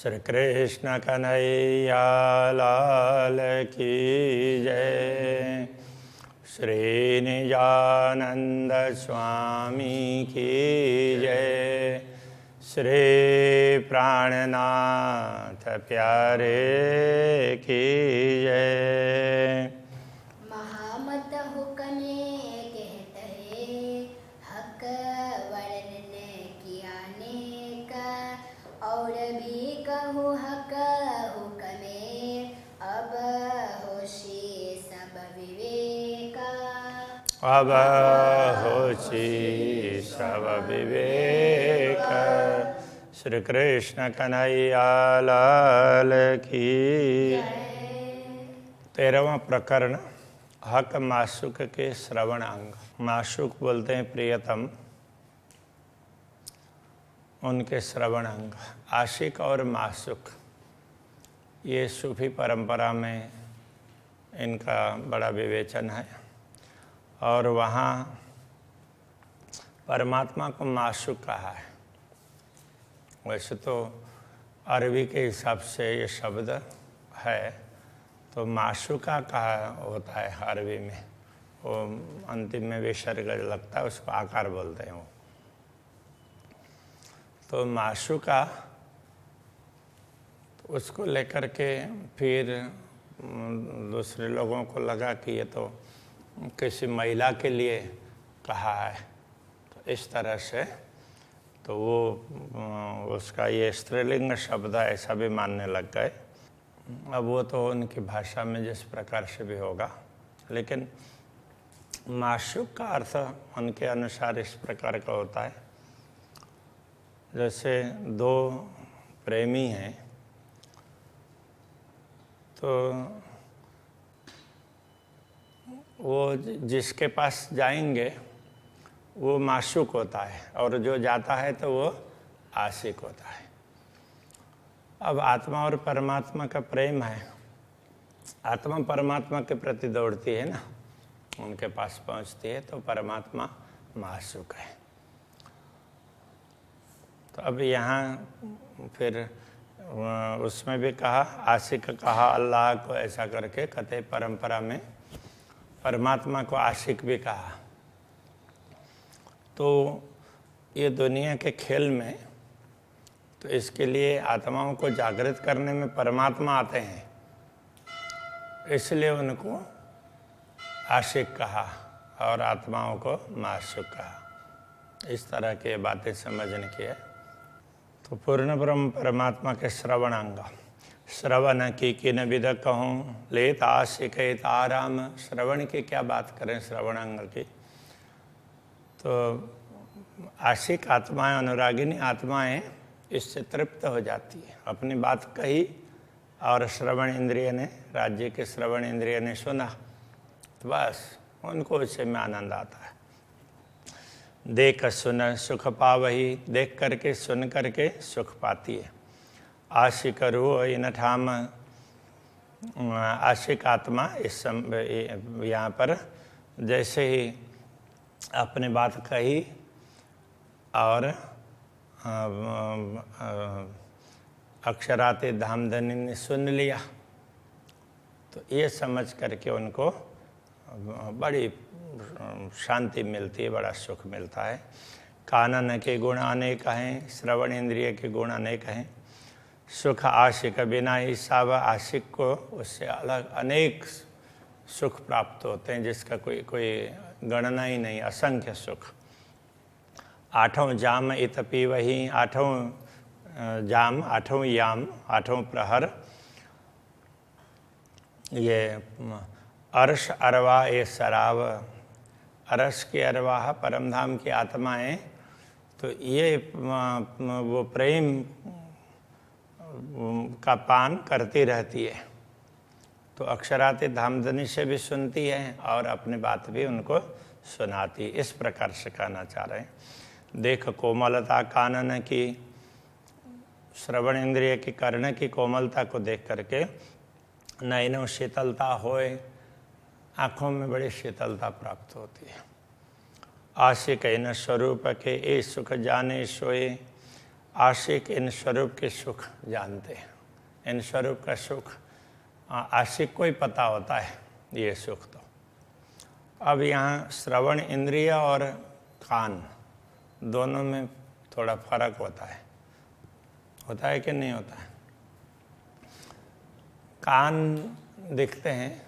श्री कृष्ण कन्हैया लाल की जय। श्री निजानंद स्वामी की जय। श्री प्राणनाथ प्यारे की जय। महामत हुक्मे कहते हक वर्णन किया नेक, और भी कहूँ हक हुक्मे अब होशी सब विवेका। अब होशी सब विवेक। श्री कृष्ण कन्हैया लाल की। 13वां प्रकरण हक माशुक के श्रवण अंग। माशुक बोलते हैं प्रियतम, उनके श्रवण अंग। आशिक और माशुक ये सूफी परंपरा में इनका बड़ा विवेचन है, और वहाँ परमात्मा को माशुक कहा है। वैसे तो अरबी के हिसाब से ये शब्द है, तो माशुका कहा होता है अरबी में। वो अंतिम में विसर्ग लगता है, उसको आकार बोलते हैं वो। तो माशुका, तो उसको लेकर के फिर दूसरे लोगों को लगा कि ये तो किसी महिला के लिए कहा है, तो इस तरह से तो वो उसका ये स्त्रीलिंग शब्द है ऐसा भी मानने लग गए। अब वो तो उनकी भाषा में जिस प्रकार से भी होगा, लेकिन माशुक का अर्थ उनके अनुसार इस प्रकार का होता है, जैसे दो प्रेमी हैं तो वो जिसके पास जाएंगे वो माशुक होता है, और जो जाता है तो वो आशिक होता है। अब आत्मा और परमात्मा का प्रेम है। आत्मा परमात्मा के प्रति दौड़ती है ना, उनके पास पहुंचती है, तो परमात्मा माशुक है। तो अब यहाँ फिर उसमें भी कहा, आशिक कहा अल्लाह को, ऐसा करके कथे परंपरा में परमात्मा को आशिक भी कहा। तो ये दुनिया के खेल में, तो इसके लिए आत्माओं को जागृत करने में परमात्मा आते हैं, इसलिए उनको आशिक कहा और आत्माओं को माशुक कहा। इस तरह की बातें समझने की है। तो पूर्ण ब्रह्म परमात्मा के श्रवण अंग। श्रवण की किन विद कहूँ, लेत आशिक आराम। श्रवण की क्या बात करें, श्रवण अंग की। तो आशिक आत्माएं, अनुरागिनी आत्माएं इससे तृप्त हो जाती है। अपनी बात कही और श्रवण इंद्रिय ने, राज्य के श्रवण इंद्रिय ने सुना, तो बस उनको इससे में आनंद आता है। देख सुन सुख पावही, देख करके सुन करके सुख पाती है। आशिक रो इन ठाम। आशिक आत्मा इस यहाँ पर जैसे ही अपने बात कही और अक्षराते धामधनी ने सुन लिया, तो ये समझ करके उनको बड़ी शांति मिलती है, बड़ा सुख मिलता है। कानन के गुण अनेक हैं, श्रवण इंद्रिय के गुण अनेक हैं। सुख आशिक बिना ही सब। आशिक को उससे अलग अनेक सुख प्राप्त होते हैं, जिसका कोई गणना ही नहीं, असंख्य सुख। आठों जाम इत पीवही। आठों जाम, आठों याम, आठों प्रहर, ये अर्श अरवा ए शराब। अर्श के अरवाह परमधाम की आत्माएं, तो ये वो प्रेम का पान करती रहती है। तो अक्षराते धामधनी से भी सुनती है और अपनी बात भी उनको सुनाती। इस प्रकार से कहना चाह रहे हैं। देख कोमलता कानन की, श्रवण इंद्रिय की कर्ण की कोमलता को देख करके नयनों शीतलता होए, आँखों में बड़ी शीतलता प्राप्त होती है। आशिक न स्वरूप के ए सुख जाने सोए। आशिक इन स्वरूप के सुख जानते हैं। इन स्वरूप का सुख आशिक को ही पता होता है, ये सुख तो। अब यहाँ श्रवण इंद्रिय और कान दोनों में थोड़ा फर्क होता है कि नहीं होता है? कान दिखते हैं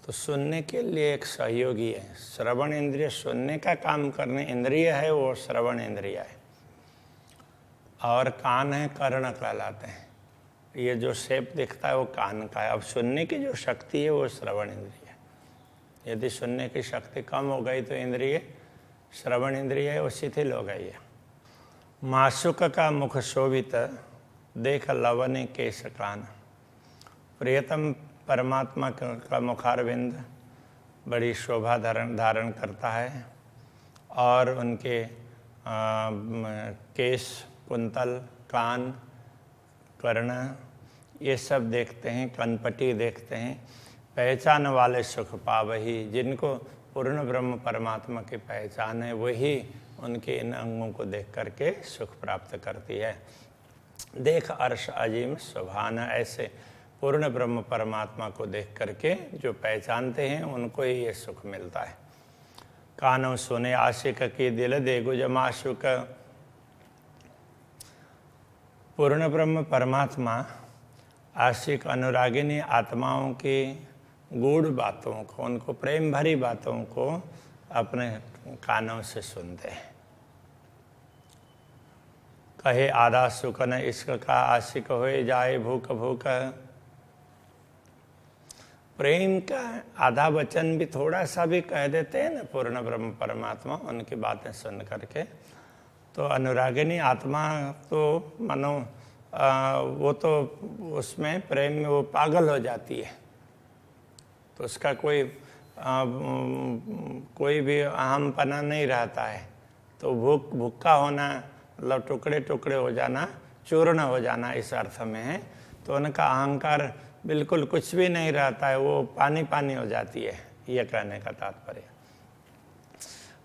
तो सुनने के लिए एक सहयोगी है। श्रवण इंद्रिय सुनने का काम करने इंद्रिय है, वो श्रवण इंद्रिय है। और कान है, कर्ण कहलाते हैं। ये जो शेप दिखता है वो कान का है। अब सुनने की जो शक्ति है वो श्रवण इंद्रिय है। यदि सुनने की शक्ति कम हो गई तो इंद्रिय श्रवण इंद्रिय है वो शिथिल हो गई है। माशुक का मुख शोभित देख लवने केश कान। प्रियतम परमात्मा का मुखारविंद बड़ी शोभा धारण करता है और उनके केश, कुंतल, कान, कर्ण ये सब देखते हैं, कनपटी देखते हैं। पहचान वाले सुख पावही, जिनको पूर्ण ब्रह्म परमात्मा की पहचान है वही उनके इन अंगों को देख करके सुख प्राप्त करती है। देख अर्श अजीम सुभान, ऐसे पूर्ण ब्रह्म परमात्मा को देख करके जो पहचानते हैं उनको ही ये सुख मिलता है। कानों सुने आशिक की दिल दे गुज माशुक। पूर्ण ब्रह्म परमात्मा आशिक अनुरागिनी आत्माओं की गूढ़ बातों को, उनको प्रेम भरी बातों को अपने कानों से सुनते हैं। कहे आधा सुख न इश्क का आशिक होए जाए भूख भूख। प्रेम का आधा वचन भी थोड़ा सा भी कह देते हैं ना पूर्ण ब्रह्म परमात्मा उनकी बातें सुन करके, तो अनुरागिनी आत्मा तो मानो वो तो उसमें प्रेम में वो पागल हो जाती है। तो उसका कोई भी अहमपना नहीं रहता है। तो भूखा होना मतलब टुकड़े टुकड़े हो जाना, चूर्ण हो जाना इस अर्थ में है। तो उनका अहंकार बिल्कुल कुछ भी नहीं रहता है, वो पानी पानी हो जाती है, ये कहने का तात्पर्य।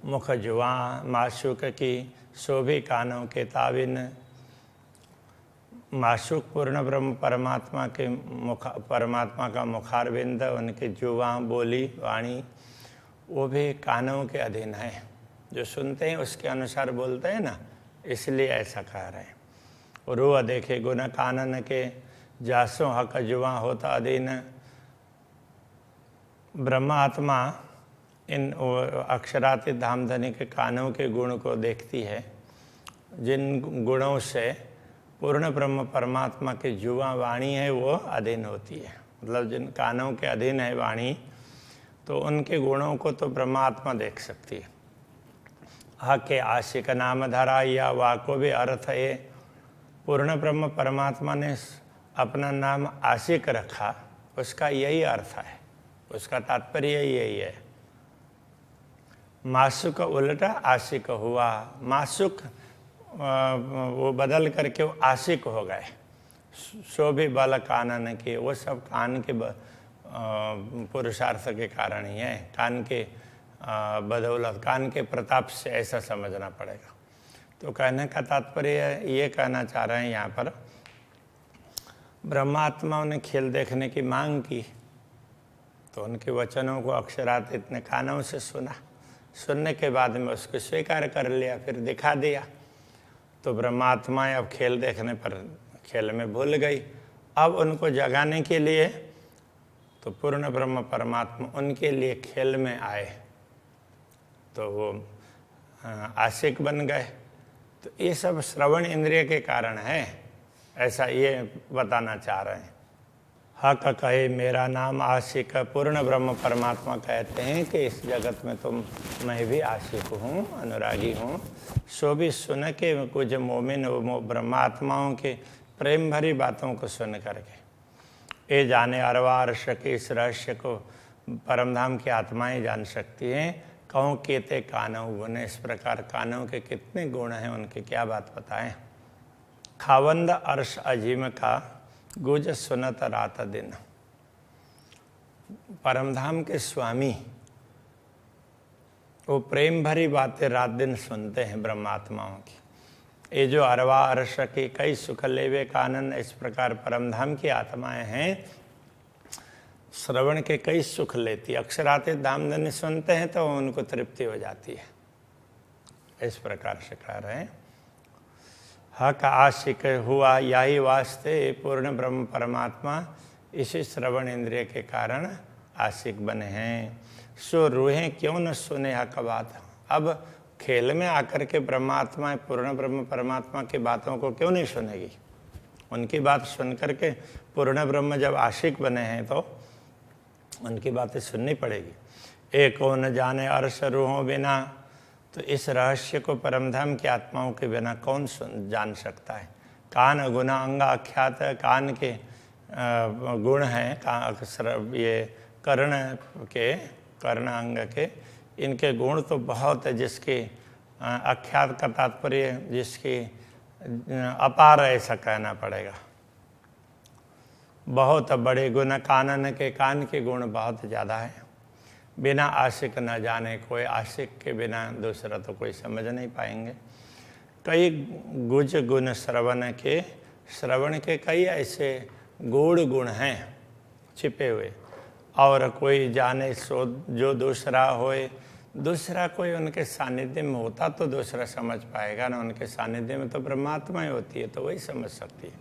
मुख जुआ माशुक की शोभी कानों के ताबिन। माशुक पूर्ण ब्रह्म परमात्मा के परमात्मा का मुखारविंद, उनके जुआ बोली वाणी वो भी कानों के अधीन है। जो सुनते हैं उसके अनुसार बोलते हैं ना, इसलिए ऐसा कह रहे हैं। रूह देखे गुण कानन के जासों हक जुआ होता अधीन। ब्रह्मात्मा इन अक्षरातीत धामधनी के कानों के गुण को देखती है, जिन गुणों से पूर्ण ब्रह्म परमात्मा की जुआ वाणी है वो अधीन होती है। मतलब जिन कानों के अधीन है वाणी, तो उनके गुणों को तो ब्रह्मात्मा देख सकती है। हक के आशिक नाम धरा या वाको भी अर्थ है। पूर्ण ब्रह्म परमात्मा ने अपना नाम आशिक रखा, उसका यही अर्थ है, उसका तात्पर्य यही है। माशुक उल्टा आशिक हुआ। माशुक वो बदल करके वो आशिक हो गए। शोभी बल कानन के, वो सब कान के पुरुषार्थ के कारण ही है, कान के बदौलत, कान के प्रताप से ऐसा समझना पड़ेगा। तो कहने का तात्पर्य ये कहना चाह रहे हैं यहाँ पर, ब्रह्मात्माओं ने खेल देखने की मांग की तो उनके वचनों को अक्षरात इतने कानों से सुना, सुनने के बाद में उसको स्वीकार कर लिया, फिर दिखा दिया। तो ब्रह्मात्माएं अब खेल देखने पर खेल में भूल गई। अब उनको जगाने के लिए तो पूर्ण ब्रह्म परमात्मा उनके लिए खेल में आए, तो वो आशिक बन गए। तो ये सब श्रवण इंद्रिय के कारण है, ऐसा ये बताना चाह रहे हैं। हक कहे मेरा नाम आशिक। पूर्ण ब्रह्म परमात्मा कहते हैं कि इस जगत में तो मैं भी आशिक हूँ, अनुरागी हूँ। सो भी सुन के कुछ मोमिन ब्रह्मात्माओं के प्रेम भरी बातों को सुन करके ये जाने अरवार्ष के इस रहस्य को परमधाम की आत्माएं जान सकती हैं। कहूँ केते कानव गुण, इस प्रकार कानों के कितने गुण हैं, उनकी क्या बात बताएं। खावंद अर्श अजीम का गुज सुनत रात दिन। परमधाम के स्वामी वो प्रेम भरी बातें रात दिन सुनते हैं ब्रह्मात्माओं की। ये जो अरवा अरस की कई सुख लेवे कानन, इस प्रकार परमधाम की आत्माएं हैं, श्रवण के कई सुख लेती। अक्षराते धामधन्य सुनते हैं तो उनको तृप्ति हो जाती है। इस प्रकार से कह रहे हैं, हक आशिक हुआ यही वास्ते पूर्ण ब्रह्म परमात्मा इसी श्रवण इंद्रिय के कारण आशिक बने हैं। सो रूहें क्यों न सुने हक बात। अब खेल में आकर के ब्रह्मात्मा पूर्ण ब्रह्म परमात्मा की बातों को क्यों नहीं सुनेगी। उनकी बात सुन करके पूर्ण ब्रह्म जब आशिक बने हैं तो उनकी बातें सुननी पड़ेगी। एक को न जाने अर्श रूहों बिना, तो इस रहस्य को परमधाम की आत्माओं के बिना कौन जान सकता है। कान गुना अंगा आख्यात, कान के गुण हैं, ये कर्ण अंग के, इनके गुण तो बहुत है, जिसकी आख्यात का तात्पर्य जिसकी अपार ऐसा कहना पड़ेगा। बहुत बड़े गुण कानन के, कान के गुण बहुत ज़्यादा है। बिना आशिक न जाने, कोई आशिक के बिना दूसरा तो कोई समझ नहीं पाएंगे। कई गुज गुण श्रवण के कई ऐसे गूढ़ गुण हैं छिपे हुए, और कोई जाने सो जो दूसरा होए। दूसरा कोई उनके सानिध्य में होता तो दूसरा समझ पाएगा ना, उनके सानिध्य में तो ब्रह्मात्मा ही होती है, तो वही समझ सकती है।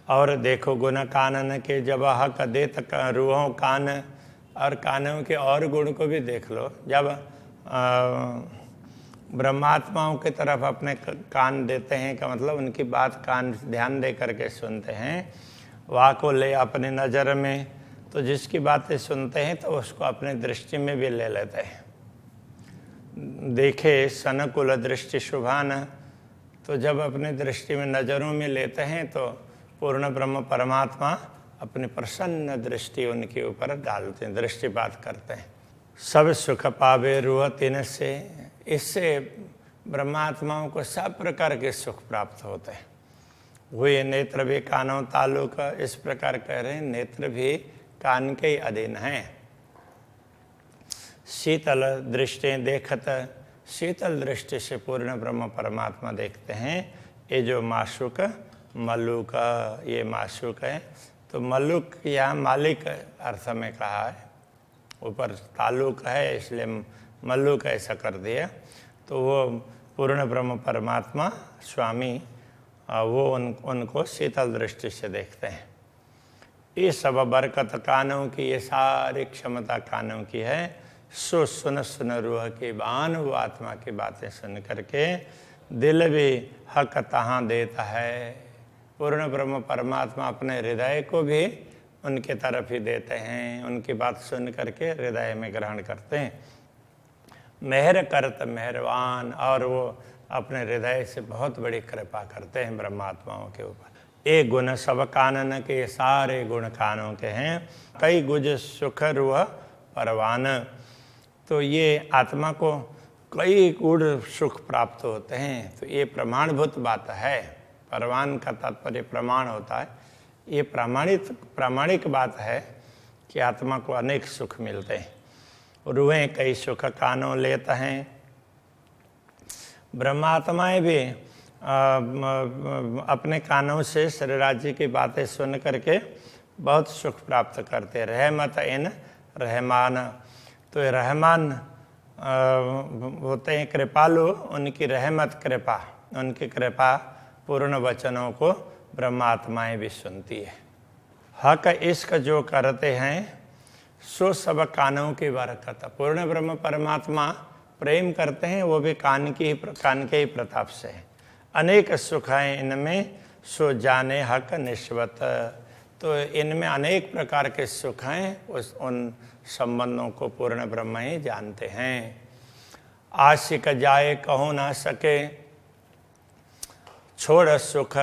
और देखो गुण कानन के, जब हक दे तक रूहों कान, और कानों के और गुण को भी देख लो। जब ब्रह्मात्माओं की तरफ अपने कान देते हैं, का मतलब उनकी बात कान ध्यान दे करके सुनते हैं। वाह को ले अपने नज़र में, तो जिसकी बातें सुनते हैं तो उसको अपने दृष्टि में भी ले लेते हैं। देखे सनकुल दृष्टि शुभान, तो जब अपने दृष्टि में नज़रों में लेते हैं तो पूर्ण ब्रह्म परमात्मा अपनी प्रसन्न दृष्टि उनके ऊपर डालते हैं, दृष्टिपात करते हैं। सब सुख पावे रूह तिन से, इससे ब्रह्मात्माओं को सब प्रकार के सुख प्राप्त होते हैं। हुए नेत्र भी कानों ताल्लुक, इस प्रकार कह रहे हैं नेत्र भी कान के ही अधीन हैं। शीतल दृष्टि देखत, शीतल दृष्टि से पूर्ण ब्रह्म परमात्मा देखते हैं। ये जो माशुक मल्लुक, ये माशुक है, तो मल्लुक यहाँ मालिक अर्थ में कहा है, ऊपर ताल्लुक है इसलिए मल्लुक ऐसा कर दिया। तो वो पूर्ण ब्रह्म परमात्मा स्वामी, वो उनको शीतल दृष्टि से देखते हैं। ये सब बरकत कानों की, ये सारी क्षमता कानों की है। सो सुन सुन रूह की बान, वो आत्मा की बातें सुन करके दिल भी हक तहाँ देता है। पूर्ण ब्रह्म परमात्मा अपने हृदय को भी उनके तरफ ही देते हैं, उनकी बात सुन करके हृदय में ग्रहण करते हैं। मेहर करत मेहरबान, और वो अपने हृदय से बहुत बड़ी कृपा करते हैं ब्रह्मात्माओं के ऊपर। एक गुण सब कानन के, सारे गुण कानों के हैं। कई गुज सुख रूह परवान, तो ये आत्मा को कई गुण सुख प्राप्त होते हैं। तो ये प्रमाणभूत बात है। परवान का तात्पर्य प्रमाण होता है। ये प्रामाणिक बात है कि आत्मा को अनेक सुख मिलते हैं। रूहें कई सुख कानों लेते हैं। ब्रह्मात्माएं भी अपने कानों से शरीर राज्य की बातें सुन करके बहुत सुख प्राप्त करते हैं। रहमत इन रहमान, तो ये रहमान होते हैं कृपालु, उनकी रहमत कृपा, उनकी कृपा पूर्ण वचनों को ब्रह्मात्माएं भी सुनती है। हक इश्क जो करते हैं सो सब कानों की बरकत। पूर्ण ब्रह्म परमात्मा प्रेम करते हैं, वो भी कान के ही प्रताप से है। अनेक सुख हैं इनमें, सो जाने हक निश्वत, तो इनमें अनेक प्रकार के सुख हैं, उन संबंधों को पूर्ण ब्रह्म ही जानते हैं। आशिक जाए कहो ना सके, छोड़ सुख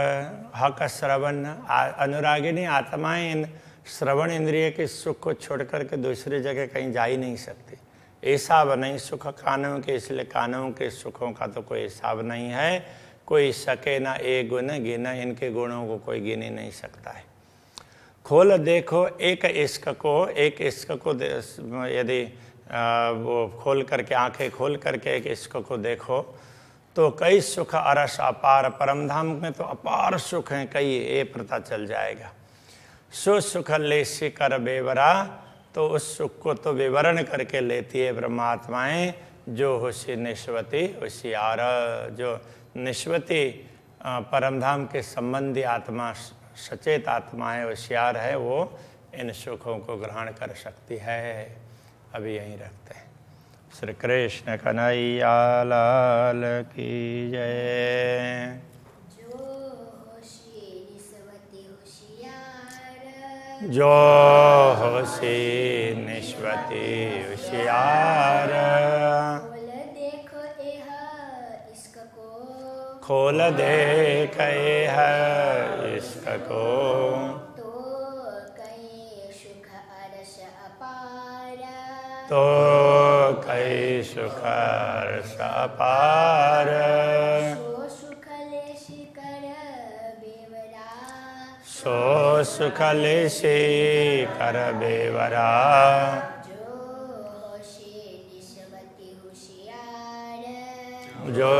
हक श्रवण, अनुरागिनी आत्माएं इन श्रवण इंद्रिय के सुख को छोड़ करके दूसरी जगह कहीं जा ही नहीं सकती। हिसाब नहीं सुख कानों के, इसलिए कानों के सुखों का तो कोई हिसाब नहीं है। कोई सके ना एक गुण गिन, इनके गुणों को कोई गिन ही नहीं सकता है। खोल देखो एक इश्क को यदि वो खोल करके, आंखें खोल करके एक इश्क को देखो तो कई सुख अरस अपार, परम धाम में तो अपार सुख हैं कई, ये पता चल जाएगा। सो सुख लेसी कर बेवरा, तो उस सुख को तो विवरण करके लेती है ब्रह्मात्माएं जो होशी निश्वती होशियार, जो निश्वती परमधाम के संबंधी आत्मा, सचेत आत्मा है, होशियार है, वो इन सुखों को ग्रहण कर सकती है। अभी यहीं रखते हैं। श्री कृष्ण कन्हैया लाल की जय। जो होशी निस्वती होशियार, जो होशी निस्वती होशियार, खोल देखो यह इसको, खोल देख है इसको, तो कहीं सुख अरस अपार, तो कई सुख रस अपार, सो सुख लेशी कर बेवरा, सो सुख लेसी कर बेवरा, जो होशी निस्वती होशियार, जो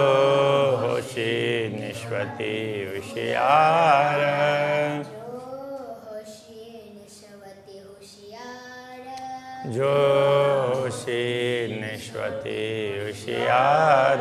होशी निस्वती होशियार, जो होशी निस्वती होशियार, जो होशी निस्वती होशियार।